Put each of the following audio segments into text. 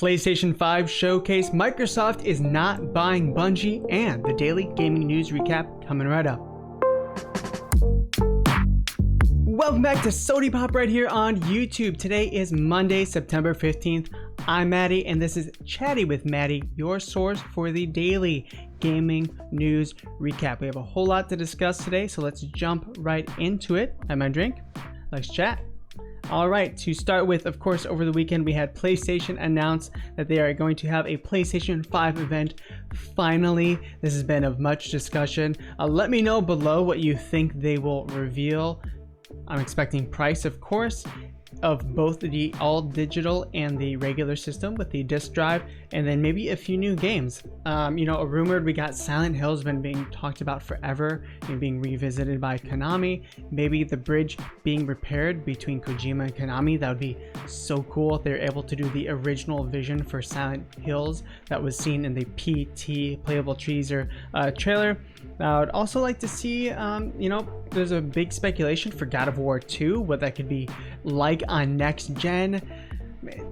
PlayStation 5 Showcase, Microsoft is not buying Bungie, and the daily gaming news recap coming right up. Welcome back to Sodi Pop right here on YouTube. Today is Monday, September 15th. I'm Matty, and this is Chatty with Matty, your source for the daily gaming news recap. We have a whole lot to discuss today, so let's jump right into it. Have my drink. Let's chat. All right, to start with, of course, over the weekend we had PlayStation announce that they are going to have a PlayStation 5 event. Finally, this has been of much discussion. Let me know below what you think they will reveal. I'm expecting price, of course, of both the all digital and the regular system with the disc drive, and then maybe a few new games. Rumored we got Silent Hill's been being talked about forever and being revisited by Konami. Maybe the bridge being repaired between Kojima and Konami. That would be so cool if they're able to do the original vision for Silent Hills that was seen in the PT playable teaser trailer. I would also like to see, there's a big speculation for God of War 2, what that could be like on next gen.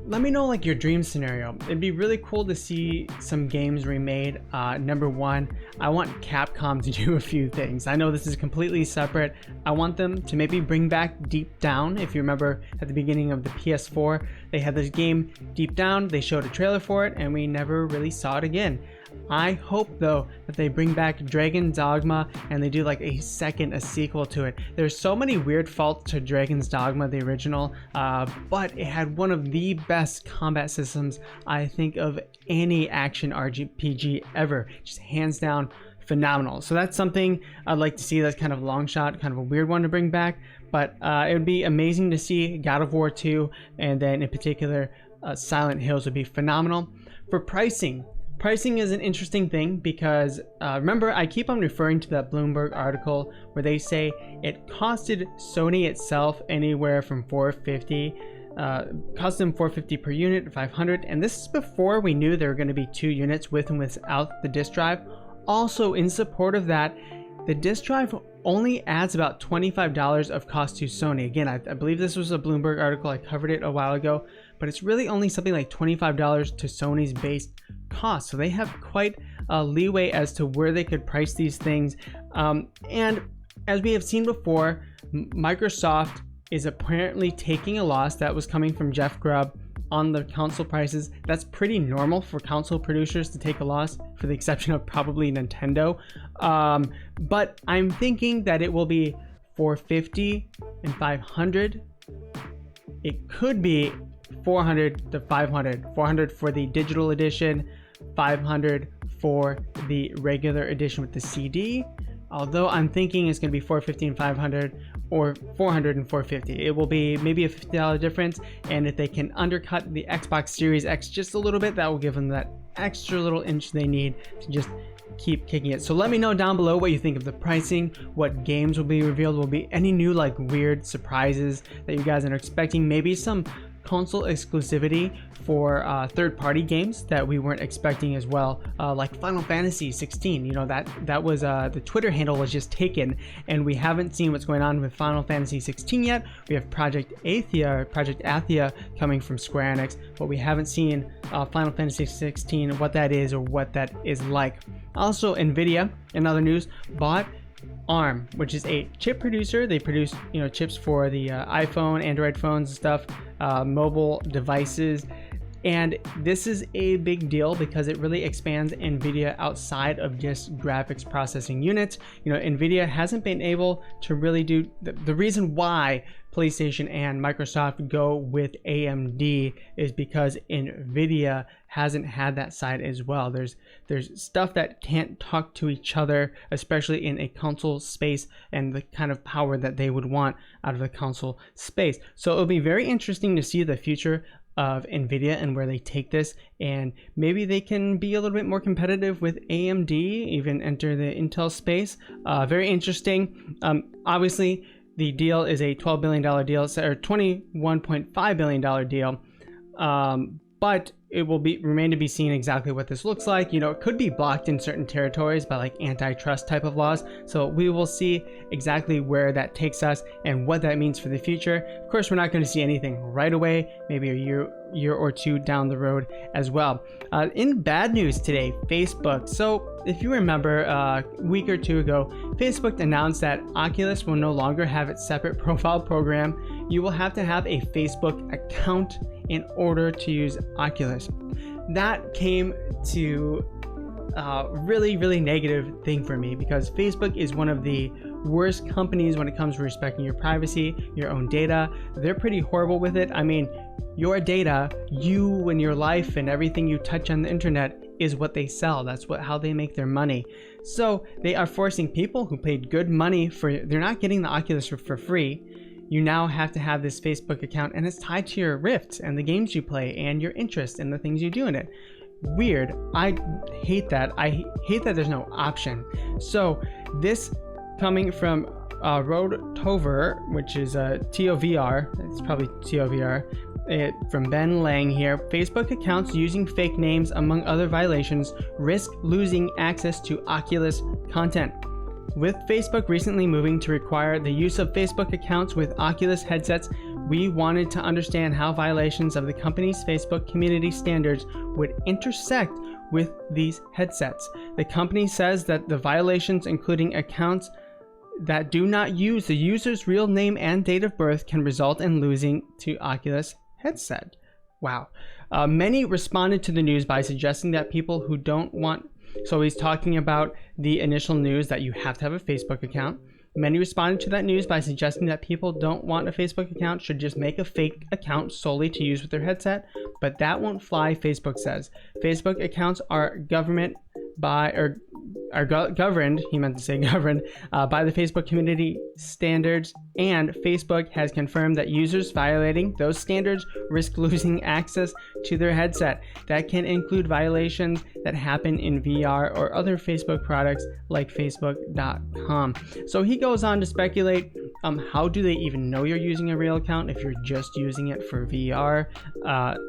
Let me know like your dream scenario. It'd be really cool to see some games remade. Number one, I want Capcom to do a few things. I know this is completely separate. I want them to maybe bring back Deep Down. If you remember at the beginning of the PS4, they had this game Deep Down. They showed a trailer for it and we never really saw it again. I hope though that they bring back Dragon's Dogma and they do like a sequel to it. There's so many weird faults to Dragon's Dogma, the original, but it had one of the best combat systems I think of any action RPG ever. Just hands down phenomenal. So that's something I'd like to see. That's kind of a long shot, kind of a weird one to bring back, but it would be amazing to see God of War 2, and then in particular Silent Hills would be phenomenal. For Pricing is an interesting thing because remember, I keep on referring to that Bloomberg article where they say it costed Sony itself anywhere from $450, cost them $450 per unit, 500, and this is before we knew there were going to be 2 units with and without the disk drive. Also, in support of that, the disk drive only adds about $25 of cost to Sony. Again, I believe this was a Bloomberg article. I covered it a while ago, but it's really only something like $25 to Sony's base cost. So they have quite a leeway as to where they could price these things. And as we have seen before, Microsoft is apparently taking a loss that was coming from Jeff Grubb on the console prices. That's pretty normal for console producers to take a loss, for the exception of probably Nintendo. But I'm thinking that it will be $450 and $500. It could be $400 to $500. $400 for the digital edition, $500 for the regular edition with the CD. Although I'm thinking it's going to be $450 and $500, or $400 and $450. It will be maybe a $50 difference, and if they can undercut the Xbox Series X just a little bit, that will give them that extra little inch they need to just keep kicking it. So let me know down below what you think of the pricing, what games will be revealed, will be any new like weird surprises that you guys are expecting, maybe some console exclusivity for third-party games that we weren't expecting as well, like Final Fantasy 16. That was the Twitter handle was just taken, and we haven't seen what's going on with Final Fantasy 16 yet. We have Project Athia coming from Square Enix, but we haven't seen Final Fantasy 16, what that is or what that is like. Also, Nvidia, in other news, bought ARM, which is a chip producer. They produce chips for the iPhone, Android phones and stuff, mobile devices. And this is a big deal because it really expands Nvidia outside of just graphics processing units. Nvidia hasn't been able to really do the reason why PlayStation and Microsoft go with AMD is because Nvidia hasn't had that side as well. There's stuff that can't talk to each other, especially in a console space, and the kind of power that they would want out of the console space. So it'll be very interesting to see the future of Nvidia and where they take this, and maybe they can be a little bit more competitive with AMD, even enter the Intel space. Very interesting. Obviously the deal is a $12 billion deal, or $21.5 billion deal, but it will remain to be seen exactly what this looks like. You know, it could be blocked in certain territories by like antitrust type of laws. So we will see exactly where that takes us and what that means for the future. Of course, we're not going to see anything right away, maybe a year or two down the road as well. In bad news today, Facebook. So if you remember a week or two ago, Facebook announced that Oculus will no longer have its separate profile program. You will have to have a Facebook account in order to use Oculus. That came to really negative thing for me, because Facebook is one of the worst companies when it comes to respecting your privacy, your own data. They're pretty horrible with it. I mean, your data, you and your life and everything you touch on the internet is what they sell. That's how they make their money. So they are forcing people who paid good money they're not getting the Oculus for free. You now have to have this Facebook account, and it's tied to your Rift and the games you play and your interest and the things you do in it. Weird. I hate that. I hate that there's no option. So this coming from Rotover, which is TOVR, it's probably TOVR, from Ben Lang here. Facebook accounts using fake names, among other violations, risk losing access to Oculus content. With Facebook recently moving to require the use of Facebook accounts with Oculus headsets, we wanted to understand how violations of the company's Facebook community standards would intersect with these headsets. The company says that the violations, including accounts that do not use the user's real name and date of birth, can result in losing to Oculus headset. Wow. Many responded to the news by suggesting that people who don't want... So he's talking about the initial news that you have to have a Facebook account. Many responded to that news by suggesting that people don't want a Facebook account should just make a fake account solely to use with their headset, but that won't fly, Facebook says. Facebook accounts are governed, he meant to say governed, by the Facebook community standards, and Facebook has confirmed that users violating those standards risk losing access to their headset. That can include violations that happen in VR or other Facebook products like Facebook.com. So he goes on to speculate, how do they even know you're using a real account if you're just using it for VR,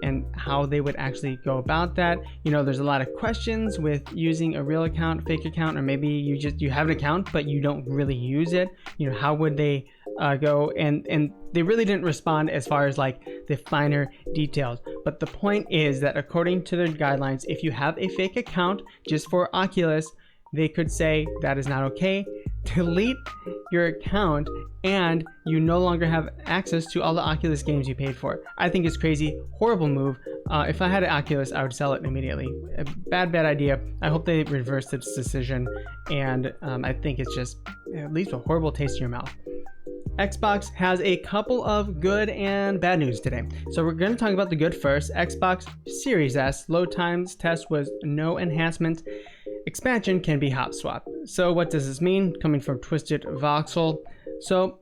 and how they would actually go about that. You know, there's a lot of questions with using a real account, fake account, or maybe you have an account but you don't really use it. You know, how would they go? And they really didn't respond as far as like the finer details. But the point is that according to their guidelines, if you have a fake account just for Oculus, they could say that is not okay, delete your account, and you no longer have access to all the Oculus games you paid for. I think it's crazy, horrible move. If I had an Oculus, I would sell it immediately. A bad idea. I hope they reverse this decision, and I think it's just, it leaves a horrible taste in your mouth. Xbox has a couple of good and bad news today. So we're going to talk about the good first. Xbox Series S load times test was no enhancement. Expansion can be hot swap. So what does this mean? Coming from Twisted Voxel. So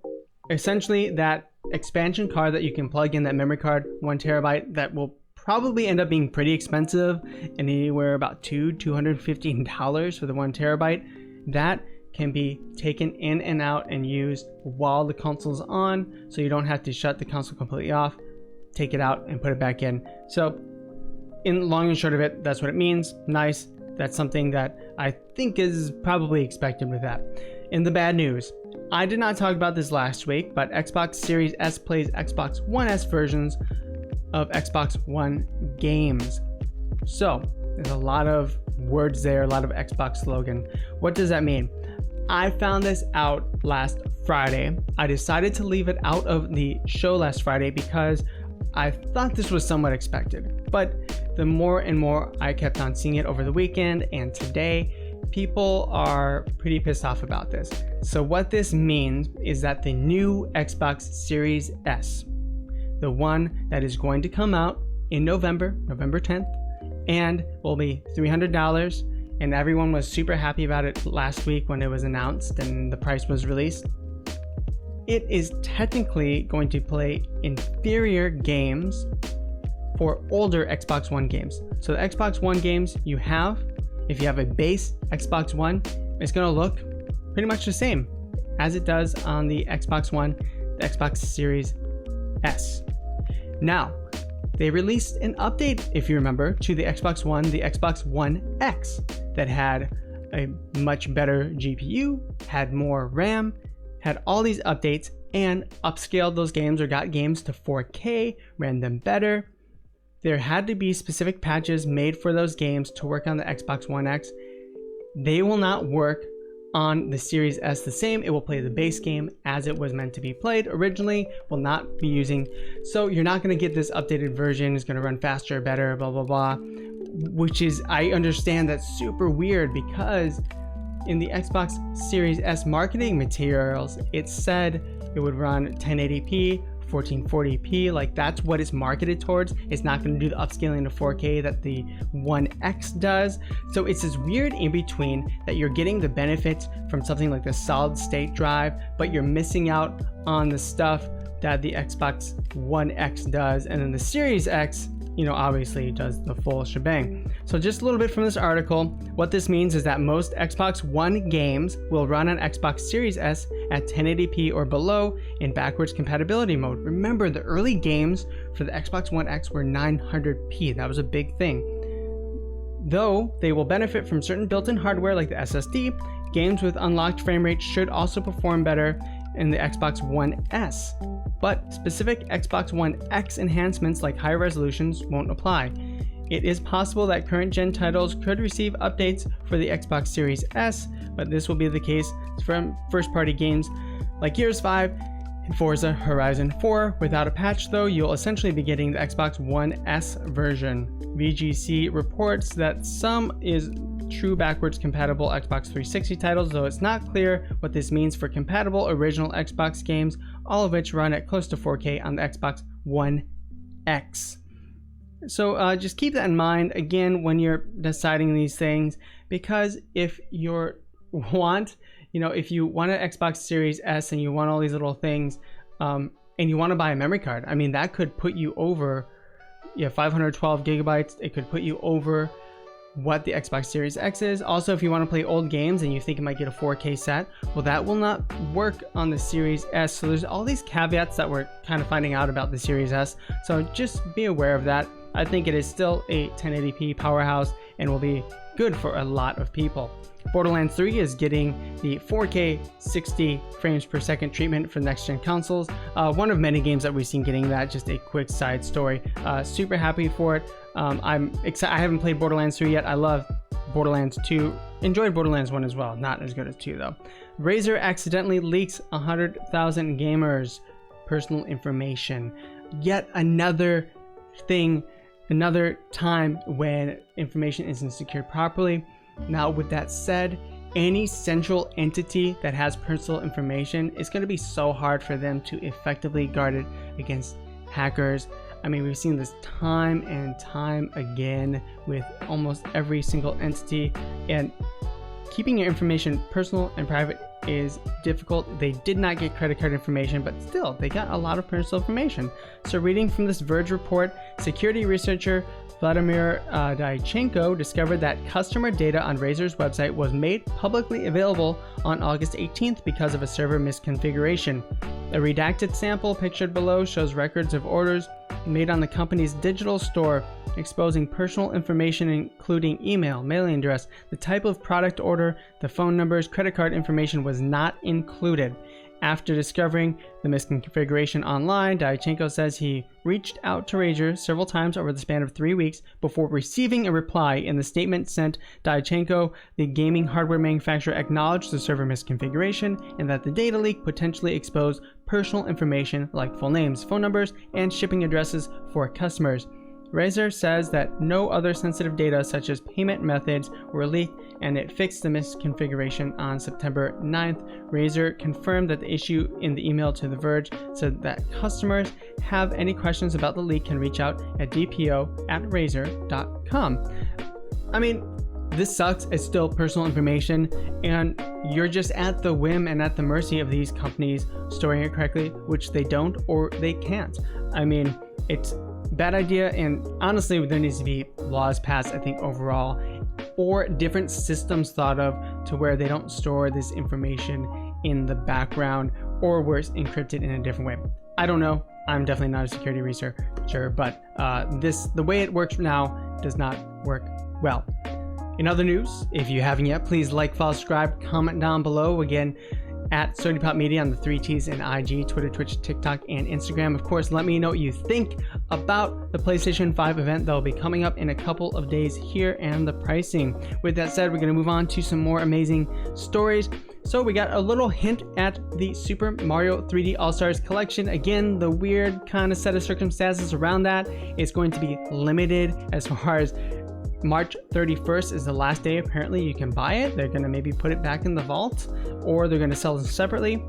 essentially that expansion card that you can plug in, that memory card, 1 terabyte, that will probably end up being pretty expensive, anywhere about $215 for the 1 terabyte. That can be taken in and out and used while the console's on, so you don't have to shut the console completely off, take it out and put it back in. So in long and short of it, that's what it means. Nice. That's something that I think is probably expected with that. In the bad news, I did not talk about this last week, but Xbox Series S plays Xbox One S versions of Xbox One games. So there's a lot of words there, a lot of Xbox slogan. What does that mean? I found this out last Friday. I decided to leave it out of the show last Friday because I thought this was somewhat expected, but the more and more I kept on seeing it over the weekend and today, people are pretty pissed off about this. So what this means is that the new Xbox Series S, the one that is going to come out in November 10th, and will be $300, and everyone was super happy about it last week when it was announced and the price was released. It is technically going to play inferior games for older Xbox One games. So the Xbox One games you have, if you have a base Xbox One, it's going to look pretty much the same as it does on the Xbox One, the Xbox Series S. Now, they released an update, if you remember, to the Xbox One, the Xbox One X, that had a much better GPU, had more RAM, had all these updates, and upscaled those games or got games to 4K, ran them better. There had to be specific patches made for those games to work on the Xbox One X. They will not work on the Series S the same. It will play the base game as it was meant to be played originally, will not be using. So you're not going to get this updated version. It's going to run faster, better, blah, blah, blah, which is, I understand that's super weird because in the Xbox Series S marketing materials, it said it would run 1080p, 1440p, like that's what it's marketed towards. It's not going to do the upscaling to 4K that the One X does. So it's this weird in between that you're getting the benefits from something like the solid state drive, but you're missing out on the stuff that the Xbox One X does. And then the Series X, you know, obviously does the full shebang. So just a little bit from this article, what this means is that most Xbox One games will run on Xbox Series S at 1080p or below in backwards compatibility mode. Remember, the early games for the Xbox One X were 900p. That was a big thing. Though they will benefit from certain built-in hardware like the SSD, games with unlocked frame rates should also perform better in the Xbox One S. But specific Xbox One X enhancements like higher resolutions won't apply. It is possible that current gen titles could receive updates for the Xbox Series S, but this will be the case from first-party games like Gears 5 and Forza Horizon 4. Without a patch though, you'll essentially be getting the Xbox One S version. VGC reports that some is true backwards compatible Xbox 360 titles, though it's not clear what this means for compatible original Xbox games, all of which run at close to 4K on the Xbox One X. So just keep that in mind again when you're deciding these things, because if you want an Xbox Series S and you want all these little things, and you want to buy a memory card, I mean, that could put you over 512 gigabytes. It could put you over what the Xbox Series X is. Also, if you want to play old games and you think it might get a 4K set, well, that will not work on the Series S. So there's all these caveats that we're kind of finding out about the Series S. So just be aware of that. I think it is still a 1080p powerhouse and will be good for a lot of people. Borderlands 3 is getting the 4K 60 frames per second treatment for next-gen consoles. One of many games that we've seen getting that. Just a quick side story. Super happy for it. I'm excited. I haven't played Borderlands 3 yet. I love Borderlands 2. Enjoyed Borderlands 1 as well. Not as good as 2 though. Razer accidentally leaks 100,000 gamers' personal information. Yet another thing, another time when information isn't secured properly. Now, with that said, any central entity that has personal information, it's going to be so hard for them to effectively guard it against hackers. I mean, we've seen this time and time again with almost every single entity, and keeping your information personal and private is difficult. They did not get credit card information, but still, they got a lot of personal information. So reading from this Verge report, security researcher Vladimir Dyachenko discovered that customer data on Razer's website was made publicly available on August 18th because of a server misconfiguration. A redacted sample pictured below shows records of orders made on the company's digital store, exposing personal information including email, mailing address, the type of product order, the phone numbers. Credit card information was not included. After discovering the misconfiguration online, Dyachenko says he reached out to Razer several times over the span of 3 weeks before receiving a reply. In the statement sent, Dyachenko, the gaming hardware manufacturer, acknowledged the server misconfiguration and that the data leak potentially exposed personal information like full names, phone numbers, and shipping addresses for customers. Razer says that no other sensitive data such as payment methods were leaked, and it fixed the misconfiguration on September 9th. Razer confirmed that the issue in the email to The Verge said that customers have any questions about the leak can reach out at dpo@razer.com. I mean, this sucks. It's still personal information, and you're just at the whim and at the mercy of these companies storing it correctly, which they don't or they can't. I mean, it's bad idea, and honestly there needs to be laws passed, I think, overall, or different systems thought of to where they don't store this information in the background or where it's encrypted in a different way. I don't know. I'm definitely not a security researcher, but the way it works now does not work well. In other news, if you haven't yet, please like, follow, subscribe, comment down below. Again, at Sodi Media on the 3Ts and IG, Twitter, Twitch, TikTok, and Instagram. Of course, let me know what you think about the PlayStation 5 event that will be coming up in a couple of days here and the pricing. With that said, we're going to move on to some more amazing stories. So we got a little hint at the Super Mario 3D All-Stars collection. Again, the weird kind of set of circumstances around that. It's going to be limited as far as March 31st is the last day. Apparently you can buy it. They're going to maybe put it back in the vault, or they're going to sell them separately.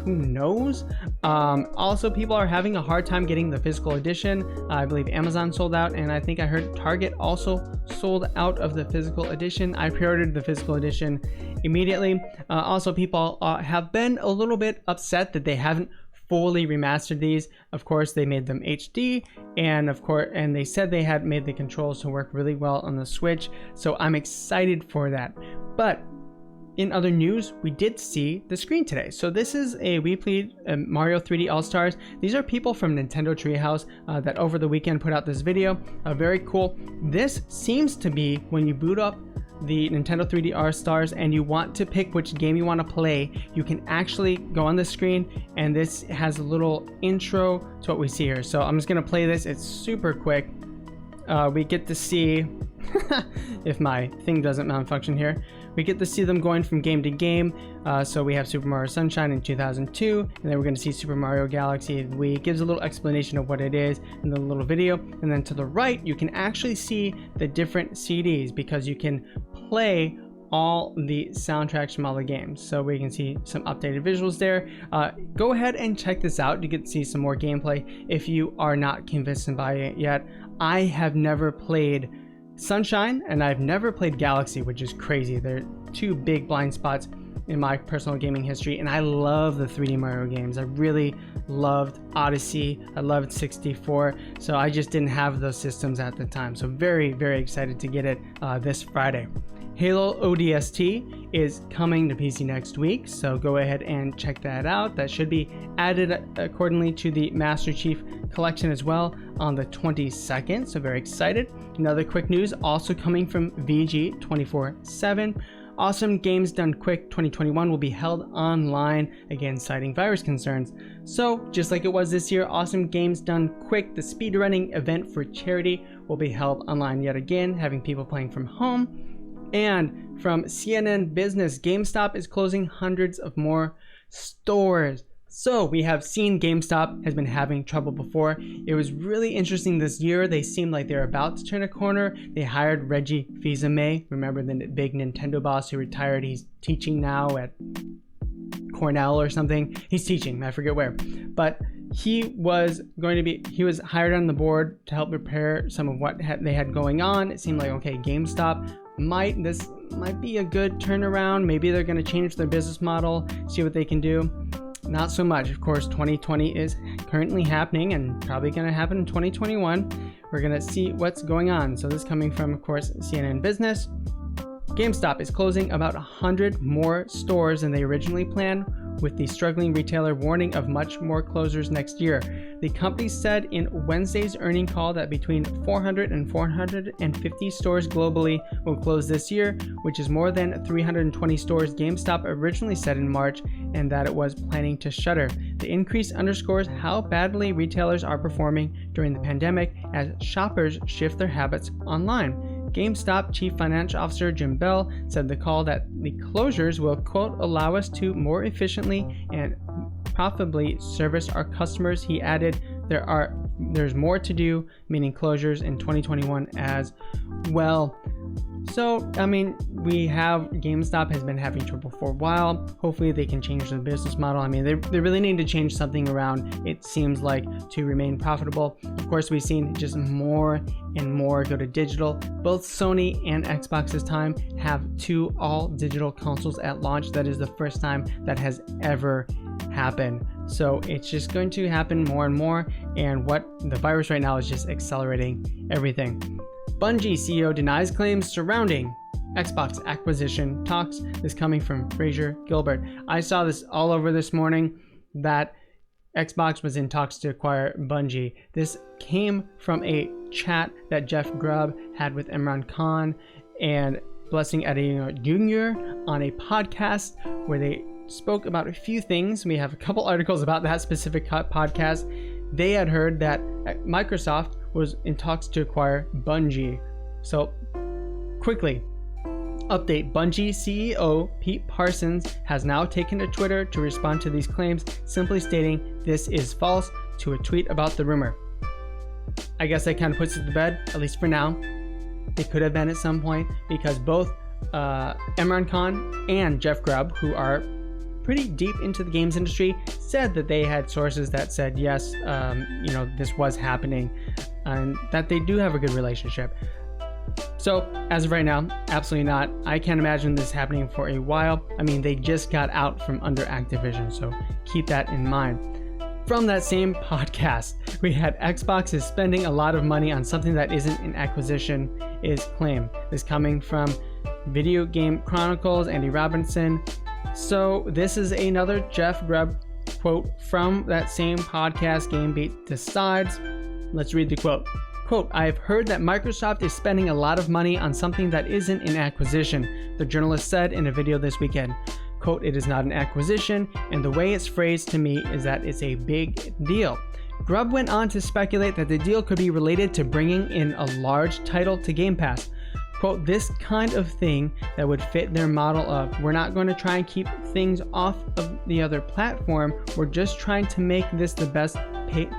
Who knows? Also, people are having a hard time getting the physical edition. I believe Amazon sold out, and I think I heard Target also sold out of the physical edition. I pre-ordered the physical edition immediately. Also, people have been a little bit upset that they haven't fully remastered these. Of course, they made them HD, and they said they had made the controls to work really well on the Switch. So I'm excited for that. But in other news, we did see the screen today. So this is we played Mario 3D All-Stars. These are people from Nintendo Treehouse that over the weekend put out this video. Very cool. This seems to be when you boot up the Nintendo 3D All-Stars and you want to pick which game you want to play, you can actually go on the screen, and this has a little intro to what we see here. So I'm just going to play this. It's super quick. We get to see if my thing doesn't malfunction here, we get to see them going from game to game. So we have Super Mario Sunshine in 2002, and then we're going to see Super Mario Galaxy. It gives a little explanation of what it is in the little video, and then to the right you can actually see the different CDs, because you can play all the soundtracks from all the games. So we can see some updated visuals there. Go ahead and check this out. You get to see some more gameplay if you are not convinced by it yet. I have never played Sunshine, and I've never played Galaxy, which is crazy. They're two big blind spots in my personal gaming history, and I love the 3D Mario games. I really loved Odyssey. I loved 64, so I just didn't have those systems at the time. So very, very excited to get it this Friday. Halo ODST is coming to PC next week, so go ahead and check that out. That should be added accordingly to the Master Chief Collection as well on the 22nd, so very excited. Another quick news also coming from VG 24/7. Awesome Games Done Quick 2021 will be held online, again citing virus concerns. So just like it was this year, Awesome Games Done Quick, the speedrunning event for charity, will be held online yet again, having people playing from home. And from CNN Business, GameStop is closing hundreds of more stores. So we have seen GameStop has been having trouble before. It was really interesting this year. They seemed like they're about to turn a corner. They hired Reggie Fils-Aimé. Remember the big Nintendo boss who retired? He's teaching now at Cornell or something. He's teaching, I forget where. But he was hired on the board to help repair some of what they had going on. It seemed like, okay, GameStop this might be a good turnaround. Maybe they're going to change their business model, see what they can do. Not so much. Of course, 2020 is currently happening and probably going to happen in 2021. We're going to see what's going on. So this is coming from, of course, CNN Business. GameStop is closing about 100 more stores than they originally planned, with the struggling retailer warning of much more closures next year. The company said in Wednesday's earnings call that between 400 and 450 stores globally will close this year, which is more than 320 stores GameStop originally said in March, and that it was planning to shutter. The increase underscores how badly retailers are performing during the pandemic as shoppers shift their habits online. GameStop Chief Financial Officer Jim Bell said the call that the closures will, quote, allow us to more efficiently and profitably service our customers. He added, there's more to do, meaning closures in 2021 as well. So, I mean, GameStop has been having trouble for a while. Hopefully they can change their business model. I mean, they really need to change something around, it seems like, to remain profitable. Of course, we've seen just more and more go to digital. Both Sony and Xbox this time have 2 all-digital consoles at launch. That is the first time that has ever happened. So it's just going to happen more and more, and what the virus right now is just accelerating everything. Bungie CEO denies claims surrounding Xbox acquisition talks. This coming from Fraser Gilbert. I saw this all over this morning that Xbox was in talks to acquire Bungie. This came from a chat that Jeff Grubb had with Imran Khan and Blessing Adebayo Jr. on a podcast where they spoke about a few things. We have a couple articles about that specific podcast. They had heard that Microsoft was in talks to acquire Bungie. So quickly, update: Bungie CEO Pete Parsons has now taken to Twitter to respond to these claims, simply stating this is false to a tweet about the rumor. I guess that kind of puts it to bed, at least for now. It could have been at some point, because both Imran Khan and Jeff Grubb, who are pretty deep into the games industry, said that they had sources that said yes, this was happening, and that they do have a good relationship. So as of right now, absolutely not. I can't imagine this happening for a while. I mean, they just got out from under Activision, so keep that in mind. From that same podcast, we had Xbox is spending a lot of money on something that isn't an acquisition, is claim. This coming from Video Game Chronicles, Andy Robinson. So this is another Jeff Grubb quote from that same podcast, GameBeat Decides. Let's read the quote. Quote, "I've heard that Microsoft is spending a lot of money on something that isn't an acquisition," the journalist said in a video this weekend. Quote, "It is not an acquisition, and the way it's phrased to me is that it's a big deal." Grubb went on to speculate that the deal could be related to bringing in a large title to Game Pass. Quote, "This kind of thing that would fit their model of, we're not going to try and keep things off of the other platform, we're just trying to make this the best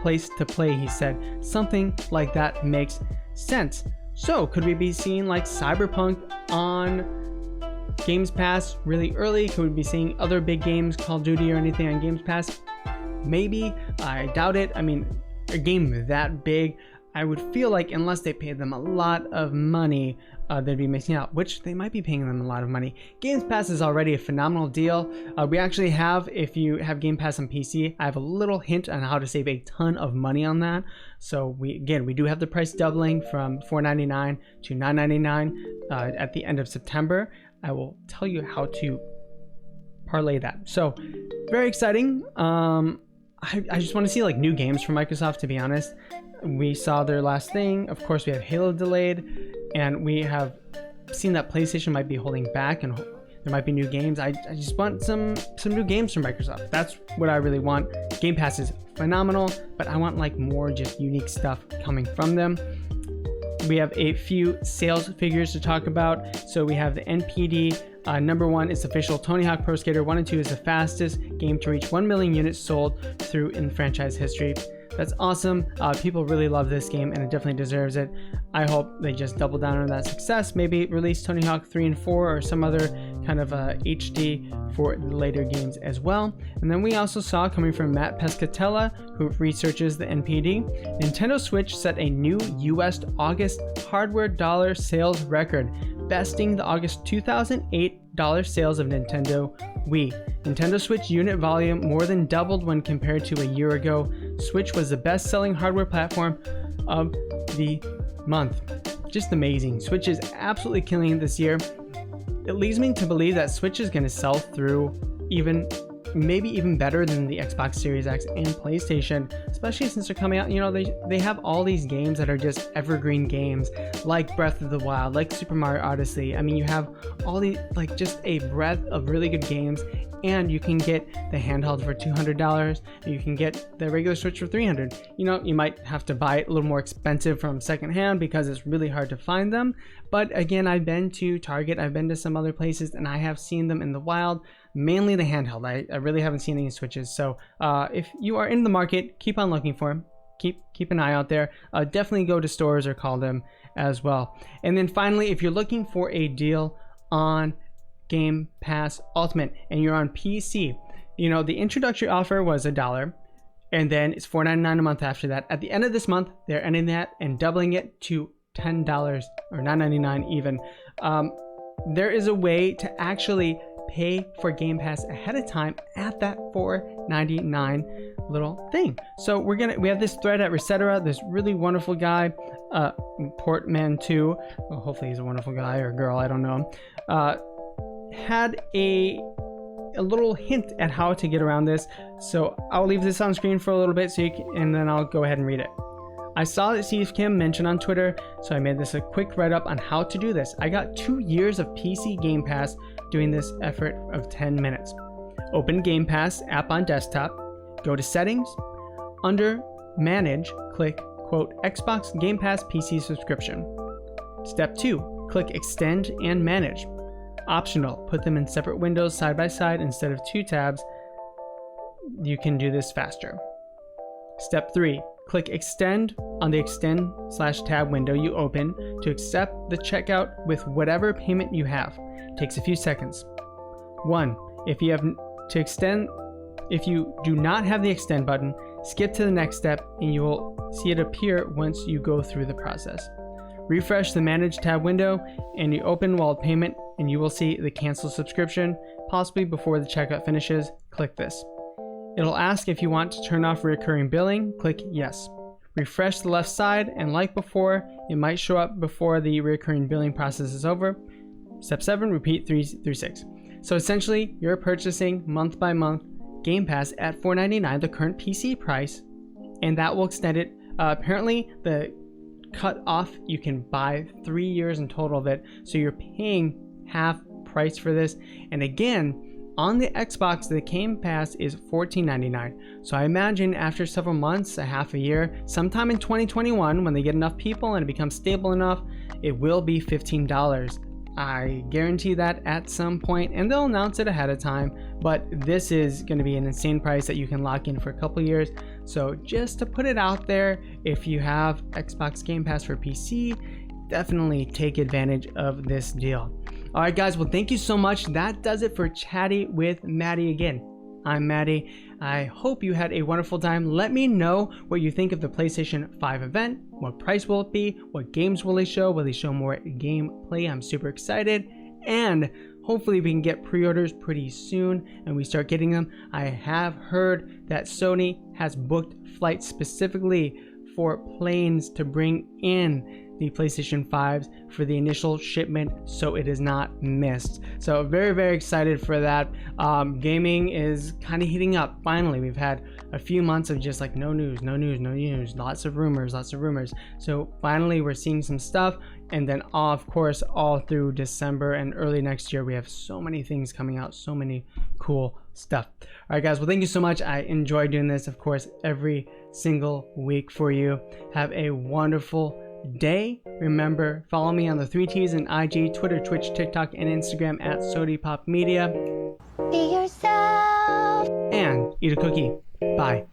place to play," he said. Something like that makes sense. So could we be seeing like Cyberpunk on Games Pass really early? Could we be seeing other big games, Call of Duty or anything on Games Pass? Maybe. I doubt it. I mean, a game that big, I would feel like unless they paid them a lot of money, they'd be missing out, which they might be paying them a lot of money. Games Pass is already a phenomenal deal. We actually have, if you have Game Pass on PC, I have a little hint on how to save a ton of money on that. So we do have the price doubling from $4.99 to $9.99 at the end of September. I will tell you how to parlay that. So very exciting. I just want to see like new games from Microsoft, to be honest. We saw their last thing. Of course, we have Halo delayed, and we have seen that PlayStation might be holding back, and there might be new games. I just want some new games from Microsoft. That's what I really want. Game Pass is phenomenal, but I want like more just unique stuff coming from them. We have a few sales figures to talk about. So we have the NPD. Number one is official. Tony Hawk Pro Skater 1 and 2 is the fastest game to reach 1 million units sold through in franchise history. That's awesome. People really love this game, and it definitely deserves it. I hope they just double down on that success. Maybe release Tony Hawk 3 and 4 or some other kind of HD for the later games as well. And then we also saw, coming from Matt Pescatella, who researches the NPD, Nintendo Switch set a new US August hardware dollar sales record, besting the August 2008 dollar sales of Nintendo Wii. Nintendo Switch unit volume more than doubled when compared to a year ago. Switch was the best-selling hardware platform of the month. Just amazing. Switch is absolutely killing it this year. It leads me to believe that Switch is going to sell through maybe even better than the Xbox Series X and PlayStation, especially since they're coming out, they have all these games that are just evergreen games, like Breath of the Wild, like Super Mario Odyssey. I mean, you have all these, like, just a breadth of really good games, and you can get the handheld for $200, and you can get the regular Switch for $300. You might have to buy it a little more expensive from secondhand because it's really hard to find them. But again, I've been to Target, I've been to some other places, and I have seen them in the wild. Mainly the handheld. I really haven't seen any Switches. So if you are in the market, keep on looking for them. Keep an eye out there. Definitely go to stores or call them as well. And then finally, if you're looking for a deal on Game Pass Ultimate and you're on PC, the introductory offer was $1, and then it's $4.99 a month after that. At the end of this month, they're ending that and doubling it to $10 or $9.99 even. There is a way to actually pay for Game Pass ahead of time at that $4.99 little thing. So we have this thread at Resetera, this really wonderful guy, Portman2, well, hopefully he's a wonderful guy or girl, I don't know, had a a little hint at how to get around this. So I'll leave this on screen for a little bit so you can, and then I'll go ahead and read it. I saw that Steve Kim mentioned on Twitter, so I made this a quick write-up on how to do this. I got 2 years of PC Game Pass doing this effort of 10 minutes. Open Game Pass app on desktop, go to Settings, under Manage, click, quote, Xbox Game Pass PC subscription. Step 2, click Extend and Manage. Optional, put them in separate windows side by side instead of 2 tabs. You can do this faster. Step 3, click Extend on the Extend/tab window you open to accept the checkout with whatever payment you have. It takes a few seconds. 1. If you do not have the Extend button, skip to the next step and you will see it appear once you go through the process. Refresh the Manage tab window and you open Wallet Payment and you will see the Cancel Subscription, possibly before the checkout finishes. Click this. It'll ask if you want to turn off recurring billing. Click Yes. Refresh the left side and like before, it might show up before the recurring billing process is over. Step 7, repeat 3 through 6. So essentially, you're purchasing month by month Game Pass at $4.99, the current PC price, and that will extend it. Apparently, the cut off, you can buy 3 years in total of it, so you're paying half price for this. And again, on the Xbox, the Game Pass is $14.99. So I imagine after several months, a half a year, sometime in 2021, when they get enough people and it becomes stable enough, it will be $15. I guarantee that at some point, and they'll announce it ahead of time, but this is going to be an insane price that you can lock in for a couple years. So just to put it out there, if you have Xbox Game Pass for PC, definitely take advantage of this deal. All right, guys, well, thank you so much. That does it for Chatty with Matty again. I'm Matty. I hope you had a wonderful time. Let me know what you think of the PlayStation 5 event. What price will it be? What games will they show? Will they show more gameplay? I'm super excited. And hopefully we can get pre-orders pretty soon and we start getting them. I have heard that Sony has booked flights specifically for planes to bring in the PlayStation 5s for the initial shipment, so it is not missed. So very, very excited for that. Gaming is kind of heating up. Finally, we've had a few months of just like no news, lots of rumors. So finally we're seeing some stuff, and then of course all through December and early next year we have so many things coming out, so many cool stuff. All right, guys, well, thank you so much. I enjoy doing this, of course, every single week for you. Have a wonderful day. Remember, follow me on the 3Ts and IG, Twitter, Twitch, TikTok, and Instagram at Sodi Pop Media. Be yourself and eat a cookie. Bye.